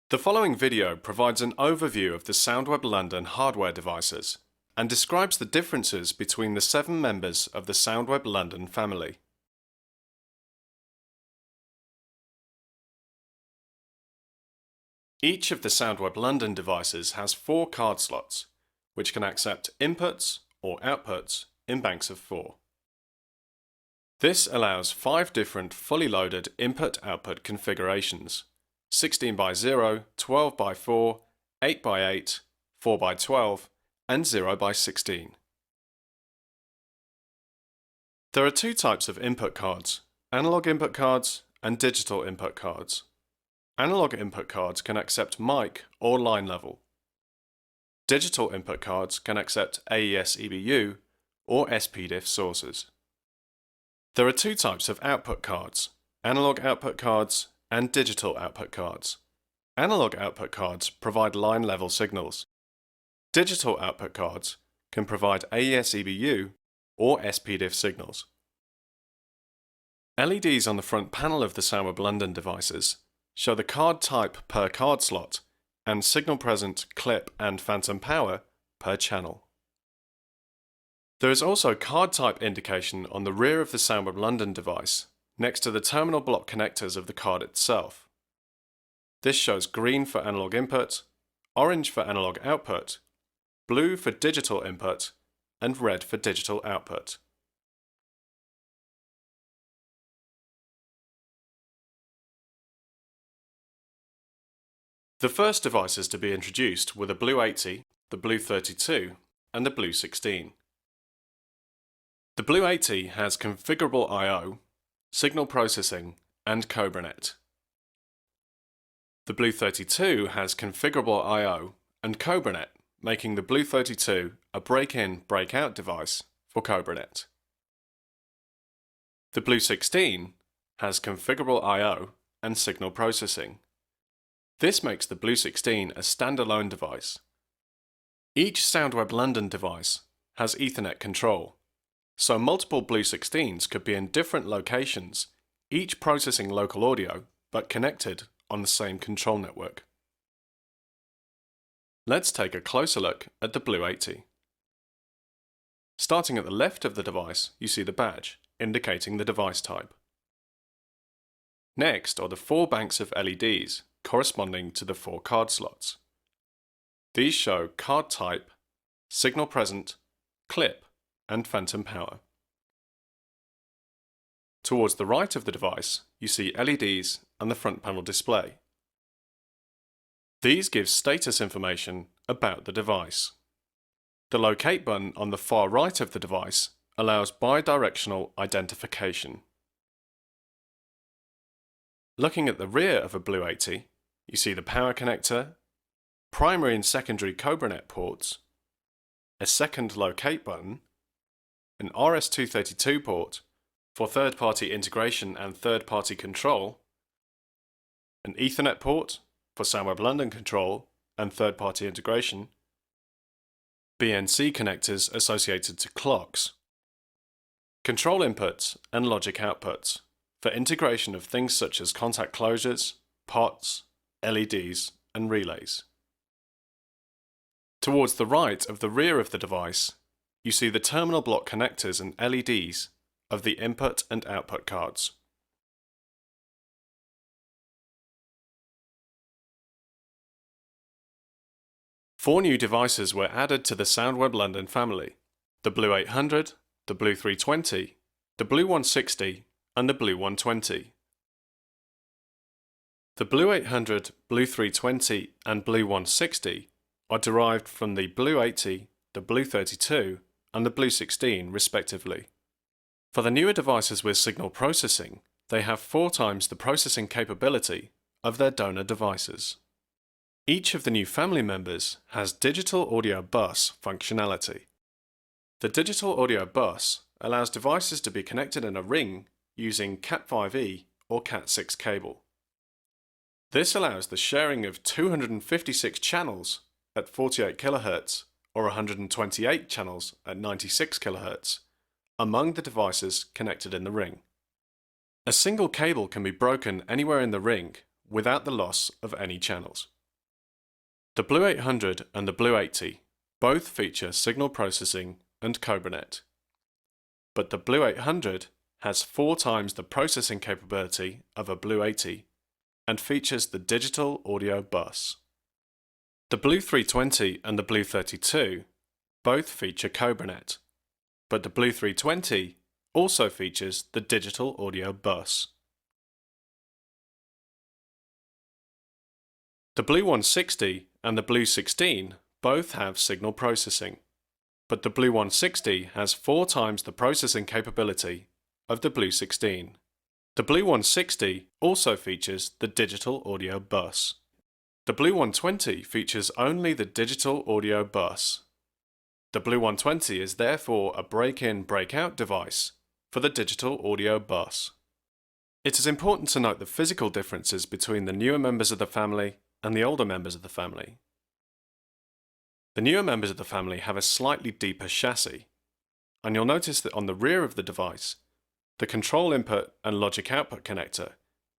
The following video provides an overview of the Soundweb London hardware devices and describes the differences between the 7 members of the Soundweb London family. Each of the Soundweb London devices has 4 card slots, which can accept inputs or outputs in banks of 4. This allows 5 different fully loaded input-output configurations: 16 by 0, 12 by 4, 8 by 8, 4 by 12, and 0 by 16. There are 2 types of input cards: analog input cards and digital input cards. Analog input cards can accept mic or line level. Digital input cards can accept AES EBU or SPDIF sources. There are 2 types of output cards: analog output cards and digital output cards. Analog output cards provide line level signals. Digital output cards can provide AES EBU or SPDIF signals. LEDs on the front panel of the Soundweb London devices show the card type per card slot and signal present, clip and phantom power per channel. There is also card type indication on the rear of the Soundweb London device next to the terminal block connectors of the card itself. This shows green for analog input, orange for analog output, blue for digital input, and red for digital output. The first devices to be introduced were the Blue 80, the Blue 32, and the Blue 16. The Blue 80 has configurable I/O, signal processing, and CobraNet. The Blue 32 has configurable I/O and CobraNet, making the Blue 32 a break-in, break-out device for CobraNet. The Blue 16 has configurable I/O and signal processing. This makes the Blue 16 a standalone device. Each Soundweb London device has Ethernet control, so multiple Blue 16s could be in different locations, each processing local audio but connected on the same control network. Let's take a closer look at the Blue 80. Starting at the left of the device, you see the badge, indicating the device type. Next are the 4 banks of LEDs corresponding to the 4 card slots. These show card type, signal present, clip, and phantom power. Towards the right of the device, you see LEDs and the front panel display. These give status information about the device. The locate button on the far right of the device allows bidirectional identification. Looking at the rear of a Blue 80, you see the power connector, primary and secondary CobraNet ports, a second locate button, an RS-232 port for third-party integration and third-party control, an Ethernet port for Soundweb London control and third-party integration, BNC connectors associated to clocks, control inputs and logic outputs for integration of things such as contact closures, pots, LEDs, and relays. Towards the right of the rear of the device, you see the terminal block connectors and LEDs of the input and output cards. Four new devices were added to the Soundweb London family: the Blue 800, the Blue 320, the Blue 160, and the Blue 120. The Blue 800, Blue 320, and Blue 160 are derived from the Blue 80, the Blue 32, and the Blue 16 respectively. For the newer devices with signal processing, they have 4 times the processing capability of their donor devices. Each of the new family members has digital audio bus functionality. The digital audio bus allows devices to be connected in a ring using Cat5e or Cat6 cable. This allows the sharing of 256 channels at 48 kHz or 128 channels at 96 kHz among the devices connected in the ring. A single cable can be broken anywhere in the ring without the loss of any channels. The Blue 800 and the Blue 80 both feature signal processing and CobraNet. But the Blue 800 has 4 times the processing capability of a Blue 80 and features the digital audio bus. The Blue 320 and the Blue 32 both feature CobraNet, but the Blue 320 also features the digital audio bus. The Blue 160 and the Blue 16 both have signal processing, but the Blue 160 has 4 times the processing capability of the Blue 16. The Blue 160 also features the digital audio bus. The Blue 120 features only the digital audio bus. The Blue 120 is therefore a break-in, break-out device for the digital audio bus. It is important to note the physical differences between the newer members of the family and the older members of the family. The newer members of the family have a slightly deeper chassis, and you'll notice that on the rear of the device, the control input and logic output connector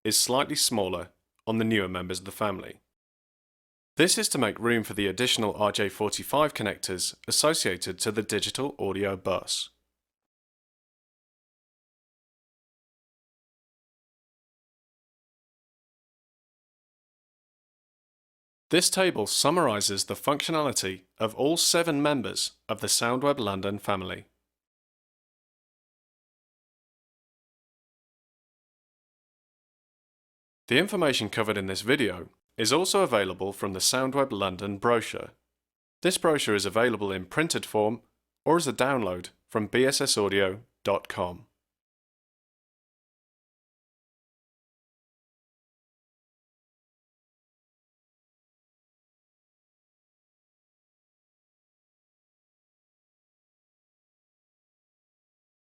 is slightly smaller on the newer members of the family. This is to make room for the additional RJ45 connectors associated to the digital audio bus. This table summarizes the functionality of all 7 members of the Soundweb London family. The information covered in this video is also available from the Soundweb London brochure. This brochure is available in printed form or as a download from bssaudio.com.